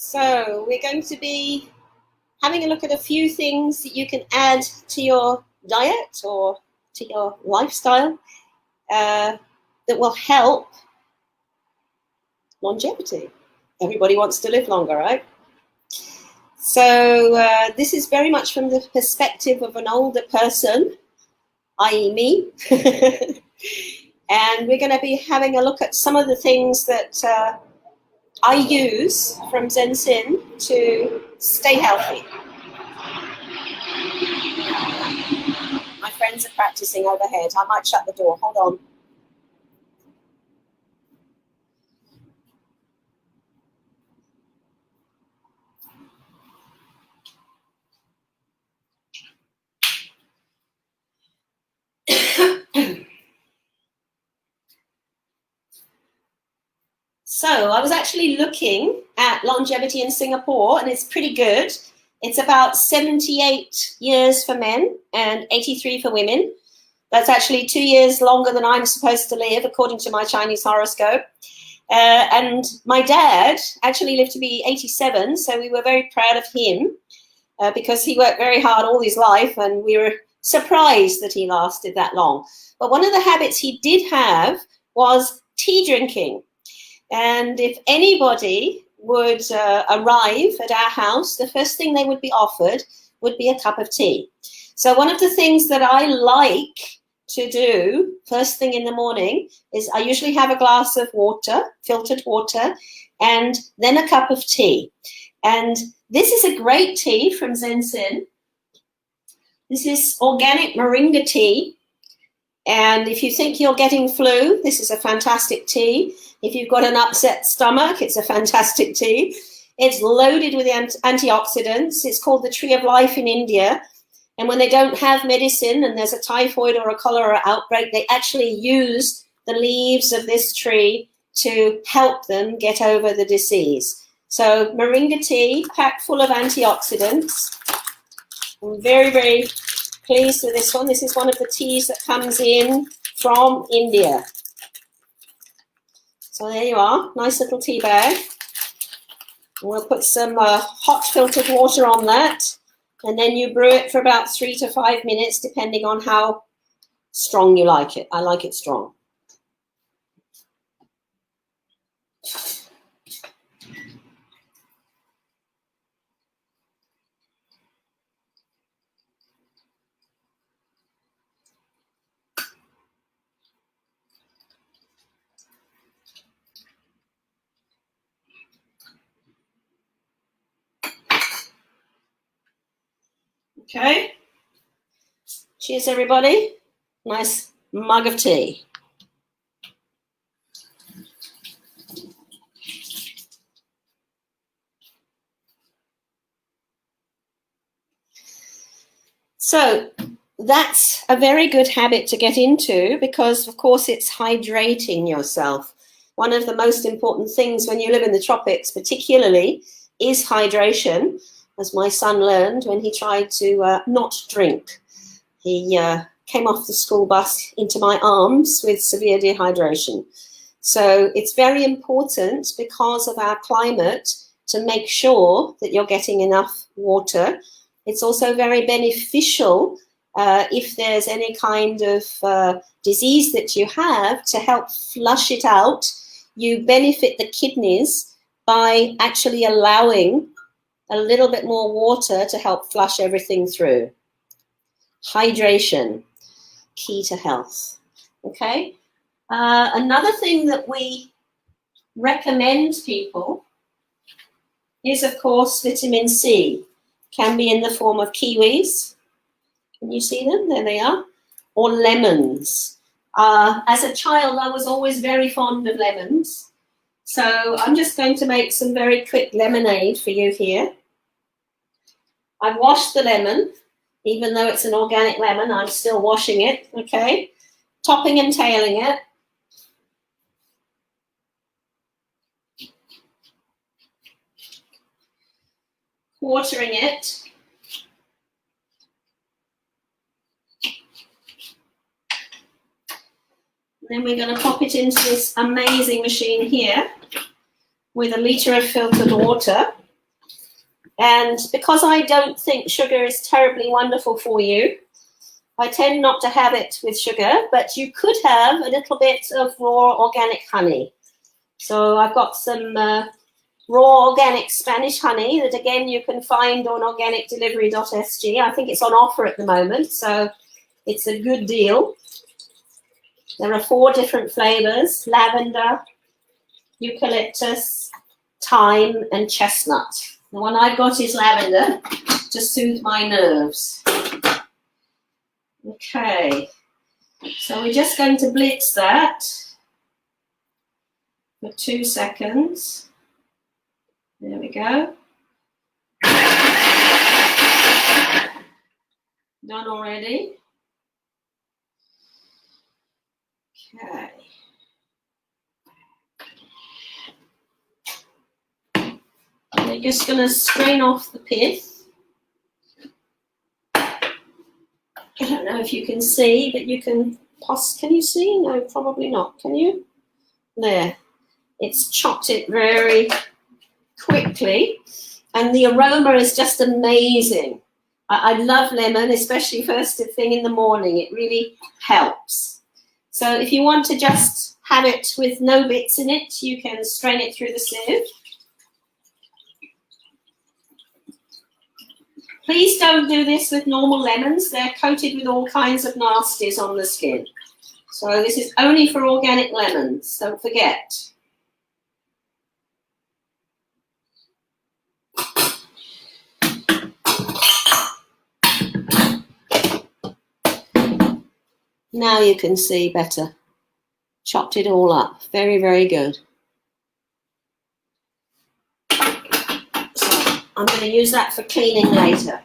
So we're going to be having a look at a few things that you can add to your diet or to your lifestyle that will help longevity. Everybody wants to live longer, right? So this is very much from the perspective of an older person, i.e. me. And we're going to be having a look at some of the things that I use from Zen to stay healthy. My friends are practicing overhead. I might shut the door. Hold on. So I was actually looking at longevity in Singapore, and it's pretty good. It's about 78 years for men and 83 for women. That's actually 2 years longer than I'm supposed to live, according to my Chinese horoscope. And my dad actually lived to be 87, so we were very proud of him because he worked very hard all his life, and we were surprised that he lasted that long. But one of the habits he did have was tea drinking. And if anybody would arrive at our house, the first thing they would be offered would be a cup of tea. So one of the things that I like to do first thing in the morning is I usually have a glass of water, filtered water, and then a cup of tea. And this is a great tea from Zen. This is organic Moringa Tea. And if you think you're getting flu, this is a fantastic tea. If you've got an upset stomach, it's a fantastic tea. It's loaded with antioxidants. It's called the Tree of Life in India. And when they don't have medicine and there's a typhoid or a cholera outbreak, they actually use the leaves of this tree to help them get over the disease. So Moringa tea, packed full of antioxidants. I'm very, very pleased with this one. This is one of the teas that comes in from India. So there you are, nice little tea bag. And we'll put some hot filtered water on that, and then you brew it for about 3 to 5 minutes, depending on how strong you like it. I like it strong. Okay, cheers everybody. Nice mug of tea. So that's a very good habit to get into because, of course, it's hydrating yourself. One of the most important things when you live in the tropics particularly is hydration, as my son learned when he tried to not drink. He came off the school bus into my arms with severe dehydration. So it's very important because of our climate to make sure that you're getting enough water. It's also very beneficial if there's any kind of disease that you have to help flush it out. You benefit the kidneys by actually allowing a little bit more water to help flush everything through. Hydration, key to health. Okay. Another thing that we recommend people is, of course, vitamin C. Can be in the form of kiwis. Can you see them? There they are. Or lemons. As a child, I was always very fond of lemons. So I'm just going to make some very quick lemonade for you here. I've washed the lemon. Even though it's an organic lemon, I'm still washing it, okay? Topping and tailing it. Watering it. And then we're going to pop it into this amazing machine here with a litre of filtered water. And because I don't think sugar is terribly wonderful for you, I tend not to have it with sugar, but you could have a little bit of raw organic honey. So I've got some raw organic Spanish honey that, again, you can find on organicdelivery.sg. I think it's on offer at the moment, so it's a good deal. There are 4 different flavors: lavender, eucalyptus, thyme, and chestnut. The one I've got is lavender to soothe my nerves. Okay, so we're just going to blitz that for 2 seconds. There we go. Done already. Okay. We're just going to strain off the pith. I don't know if you can see, but you can can you see? No, probably not. Can you? There. It's chopped it very quickly, and the aroma is just amazing. I love lemon, especially first thing in the morning. It really helps. So if you want to just have it with no bits in it, you can strain it through the sieve. Please don't do this with normal lemons. They're coated with all kinds of nasties on the skin. So this is only for organic lemons, don't forget. Now you can see better. Chopped it all up. Very, very good. So I'm going to use that for cleaning later.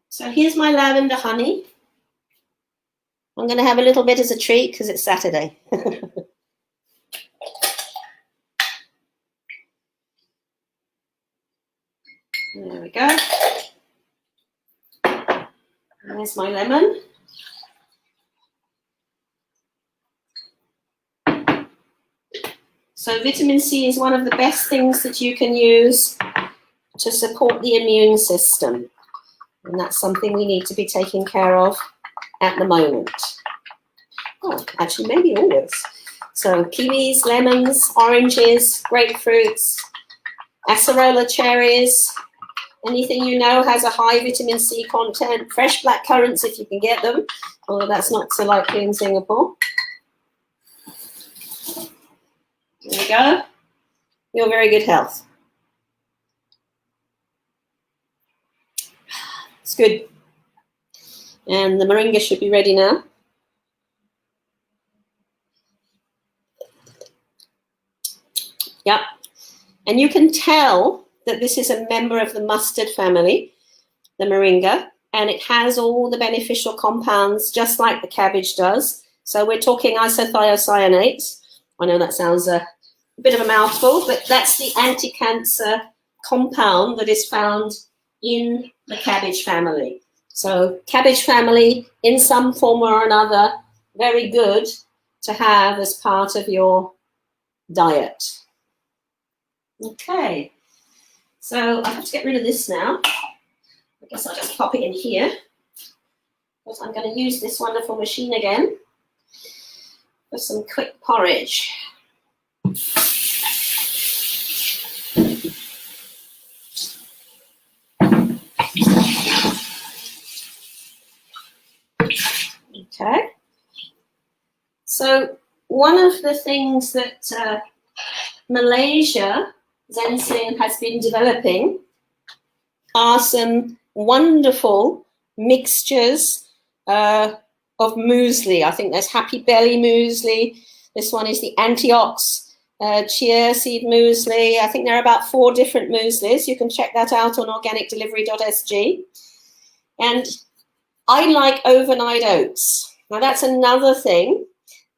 So here's my lavender honey. I'm going to have a little bit as a treat because it's Saturday. There we go. There's my lemon. So vitamin C is one of the best things that you can use to support the immune system. And that's something we need to be taking care of at the moment. Oh, actually, maybe always. So kiwis, lemons, oranges, grapefruits, acerola cherries, anything you know has a high vitamin C content, fresh black currants if you can get them, although that's not so likely in Singapore. There we go. Your very good health. It's good. And the moringa should be ready now. Yep. And you can tell that this is a member of the mustard family, the moringa, and it has all the beneficial compounds just like the cabbage does. So we're talking isothiocyanates. I know that sounds a bit of a mouthful, but that's the anti-cancer compound that is found in the cabbage family. So cabbage family, in some form or another, very good to have as part of your diet. Okay, so I have to get rid of this now. I guess I'll just pop it in here. But I'm going to use this wonderful machine again for some quick porridge. Okay, so one of the things that Malaysia Zensin has been developing are some wonderful mixtures of muesli. I think there's Happy Belly muesli. This one is the Antiox chia seed muesli. I think there are about 4 different mueslis. You can check that out on organicdelivery.sg. And I like overnight oats. Now that's another thing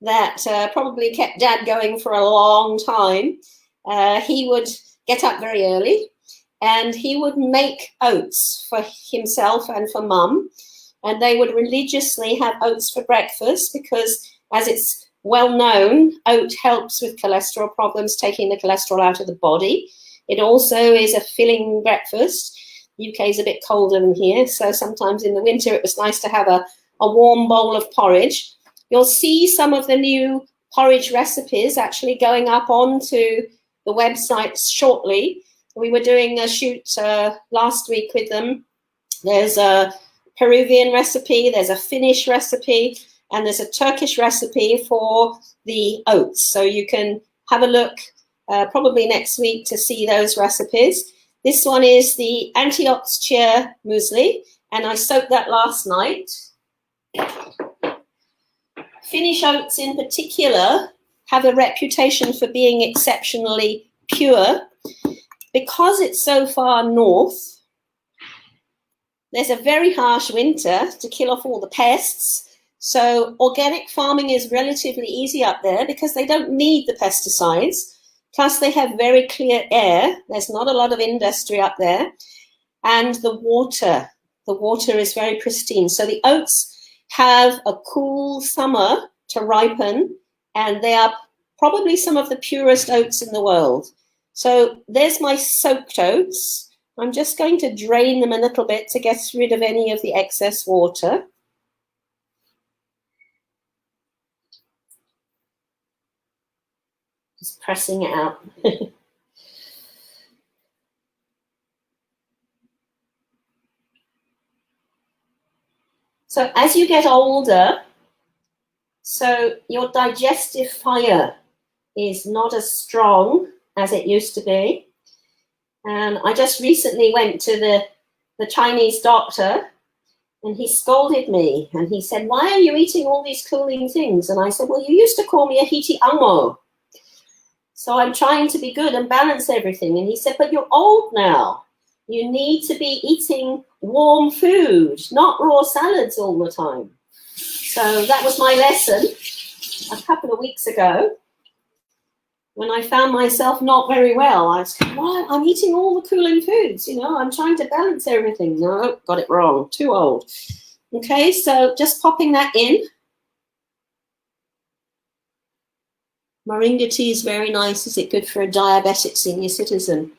that probably kept Dad going for a long time. He would get up very early and he would make oats for himself and for Mum. And they would religiously have oats for breakfast because as it's well known. Oat helps with cholesterol problems, taking the cholesterol out of the body. It also is a filling breakfast. UK is a bit colder than here, so sometimes in the winter it was nice to have a warm bowl of porridge. You'll see some of the new porridge recipes actually going up onto the website shortly. We were doing a shoot last week with them. There's a Peruvian recipe, there's a Finnish recipe, and there's a Turkish recipe for the oats. So you can have a look probably next week to see those recipes. This one is the Antiox Chia muesli, and I soaked that last night. Finnish oats in particular have a reputation for being exceptionally pure. Because it's so far north, there's a very harsh winter to kill off all the pests. So organic farming is relatively easy up there because they don't need the pesticides. Plus they have very clear air. There's not a lot of industry up there. And the water is very pristine. So the oats have a cool summer to ripen, and they are probably some of the purest oats in the world. So there's my soaked oats. I'm just going to drain them a little bit to get rid of any of the excess water. Just pressing it out. So as you get older, so your digestive fire is not as strong as it used to be. And I just recently went to the Chinese doctor, and he scolded me, and he said, "Why are you eating all these cooling things?" And I said, "Well, you used to call me a hiti amo. So I'm trying to be good and balance everything." And he said, "But you're old now. You need to be eating warm food, not raw salads all the time." So that was my lesson a couple of weeks ago when I found myself not very well. I was like, "Why? I'm eating all the cooling foods, I'm trying to balance everything." No, got it wrong, too old. Okay, so just popping that in. Moringa tea is very nice. Is it good for a diabetic senior citizen?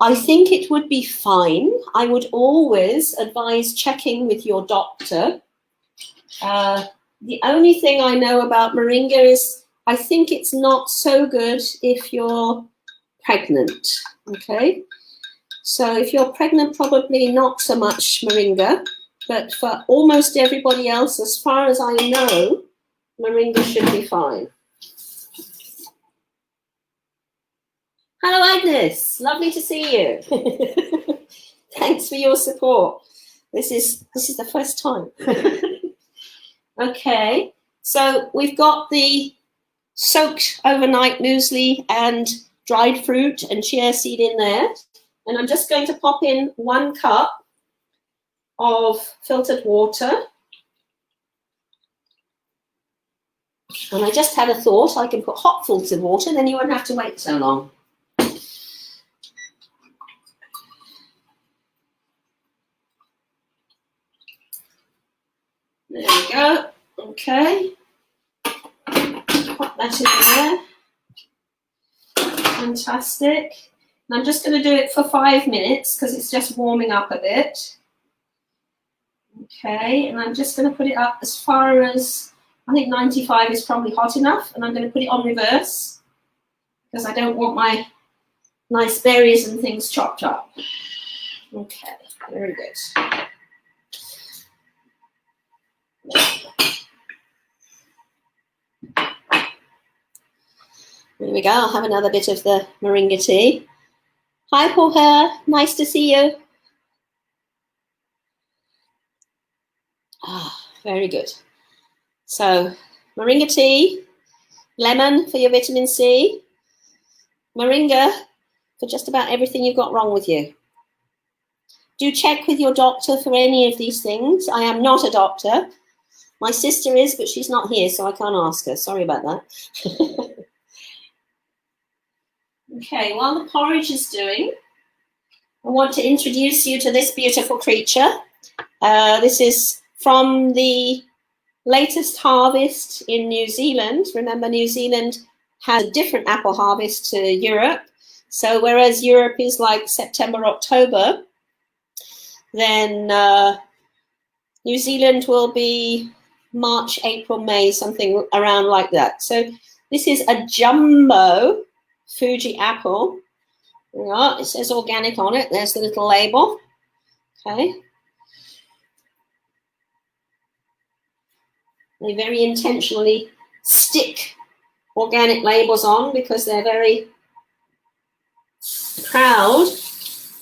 I think it would be fine. I would always advise checking with your doctor. The only thing I know about moringa is I think it's not so good if you're pregnant, okay? So if you're pregnant, probably not so much moringa, but for almost everybody else, as far as I know, moringa should be fine. Hello, Agnes. Lovely to see you. Thanks for your support. This is the first time. Okay, so we've got the soaked overnight muesli and dried fruit and chia seed in there. And I'm just going to pop in 1 cup of filtered water. And I just had a thought, I can put hot filtered water, then you won't have to wait so long. There we go. Okay. Pop that in there. Fantastic. And I'm just going to do it for 5 minutes because it's just warming up a bit. Okay, and I'm just going to put it up as far as, I think 95 is probably hot enough, and I'm going to put it on reverse because I don't want my nice berries and things chopped up. Okay, very good. There we go. I'll have another bit of the moringa tea. Hi, Porher. Nice to see you. Ah, very good. So, moringa tea, lemon for your vitamin C, moringa for just about everything you've got wrong with you. Do check with your doctor for any of these things. I am not a doctor. My sister is, but she's not here, so I can't ask her. Sorry about that. Okay, while the porridge is doing, I want to introduce you to this beautiful creature. This is from the latest harvest in New Zealand. Remember, New Zealand has a different apple harvest to Europe. So whereas Europe is like September, October, then New Zealand will be March, April, May, something around like that. So this is a jumbo Fuji apple. Yeah, it says organic on it. There's the little label. Okay. They very intentionally stick organic labels on because they're very proud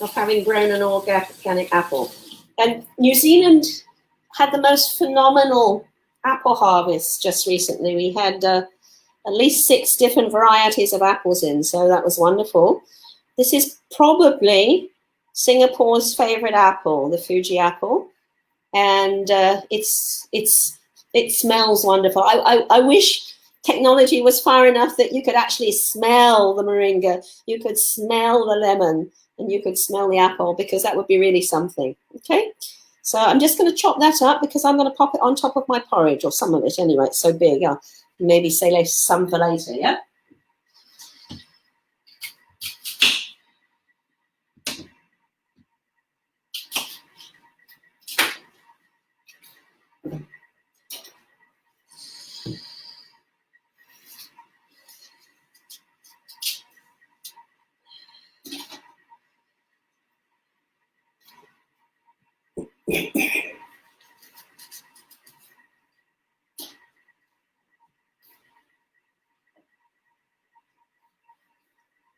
of having grown an organic apple. And New Zealand had the most phenomenal apple harvest just recently. We had at least 6 different varieties of apples in, so that was wonderful. This is probably Singapore's favorite apple, the Fuji apple, and it smells wonderful. I wish technology was far enough that you could actually smell the moringa, you could smell the lemon, and you could smell the apple, because that would be really something. Okay, so I'm just going to chop that up because I'm going to pop it on top of my porridge, or some of it anyway. It's so big. I'll maybe say some for later. Yeah.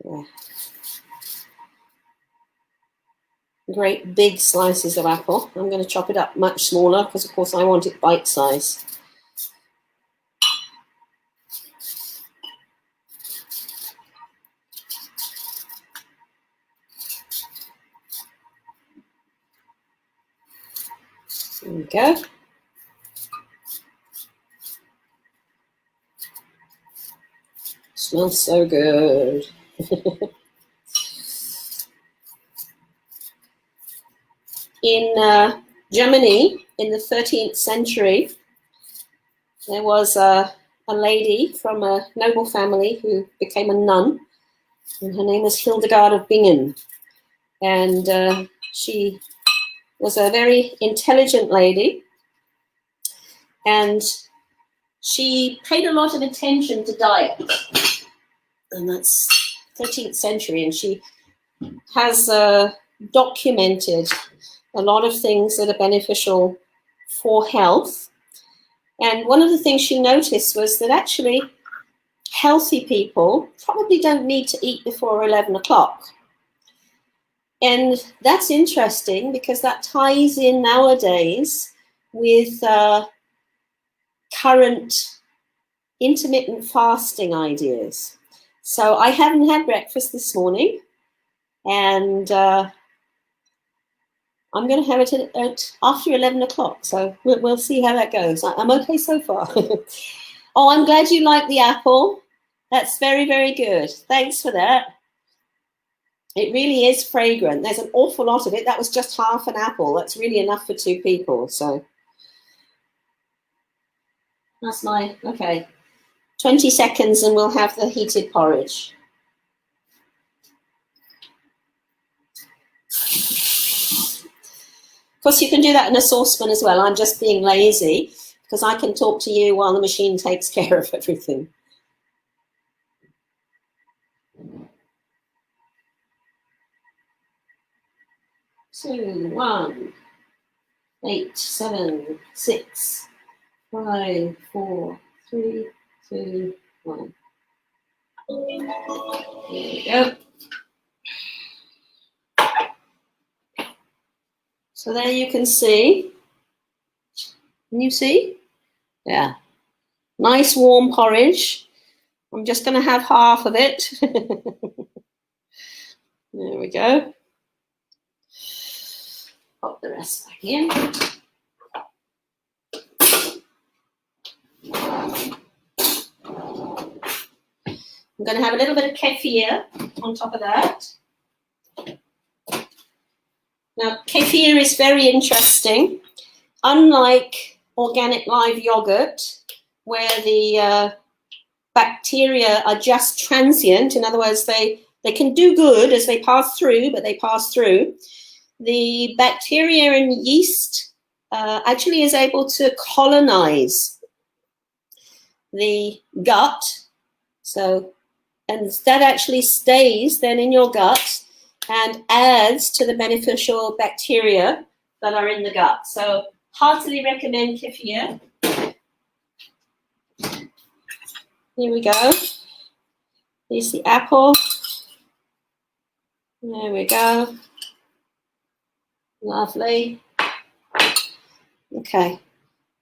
Yeah. Great big slices of apple. I'm going to chop it up much smaller because, of course, I want it bite size. There we go. Smells so good. In Germany, in the 13th century, there was a lady from a noble family who became a nun, and her name was Hildegard of Bingen. And she was a very intelligent lady, and she paid a lot of attention to diet. And that's 13th century, and she has documented a lot of things that are beneficial for health. And one of the things she noticed was that actually healthy people probably don't need to eat before 11 o'clock. And that's interesting because that ties in nowadays with current intermittent fasting ideas. So I haven't had breakfast this morning, and I'm going to have it at after 11 o'clock. So we'll see how that goes. I'm okay so far. Oh, I'm glad you like the apple. That's very, very good. Thanks for that. It really is fragrant. There's an awful lot of it. That was just half an apple. That's really enough for 2 people. So that's my, okay. 20 seconds and we'll have the heated porridge. Of course, you can do that in a saucepan as well. I'm just being lazy because I can talk to you while the machine takes care of everything. 2, 1, 8, 7, 6, 5, 4, 3, 2, 1. There we go. So there you can see. Can you see? Yeah. Nice warm porridge. I'm just going to have half of it. There we go. Pop the rest back in. I'm going to have a little bit of kefir on top of that. Now, kefir is very interesting. Unlike organic live yogurt where the bacteria are just transient. In other words, they can do good as they pass through, but they pass through. The bacteria and yeast actually is able to colonize the gut. So, and that actually stays then in your gut and adds to the beneficial bacteria that are in the gut. So, heartily recommend kefir. Here we go. Here's the apple. There we go. Lovely. Okay,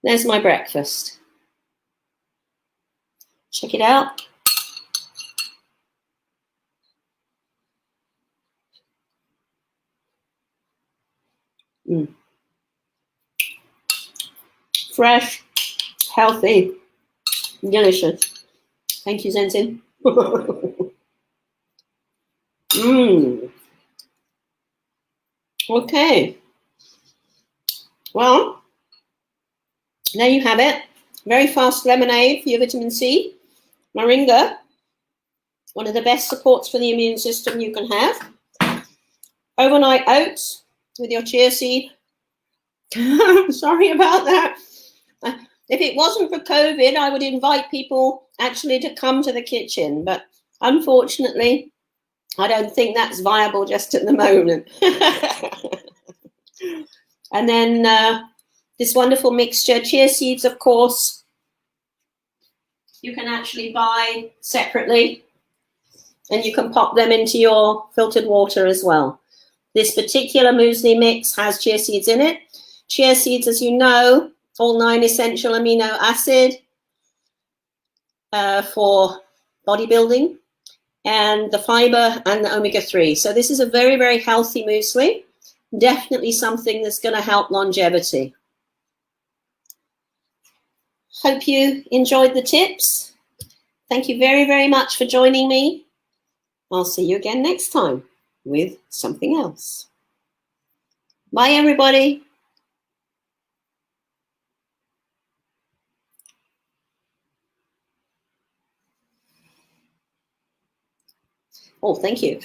there's my breakfast. Check it out. Fresh, healthy, delicious. Thank you, Zentin. Okay. Well, there you have it. Very fast lemonade for your vitamin C. Moringa, one of the best supports for the immune system you can have. Overnight oats with your chia seed. Sorry about that. If it wasn't for COVID, I would invite people actually to come to the kitchen, but unfortunately, I don't think that's viable just at the moment. And then this wonderful mixture, chia seeds, of course, you can actually buy separately, and you can pop them into your filtered water as well. This particular muesli mix has chia seeds in it. Chia seeds, as you know, all 9 essential amino acid for bodybuilding, and the fiber and the omega-3. So this is a very, very healthy muesli. Definitely something that's going to help longevity. Hope you enjoyed the tips. Thank you very, very much for joining me. I'll see you again next time with something else. Bye, everybody. Oh, thank you.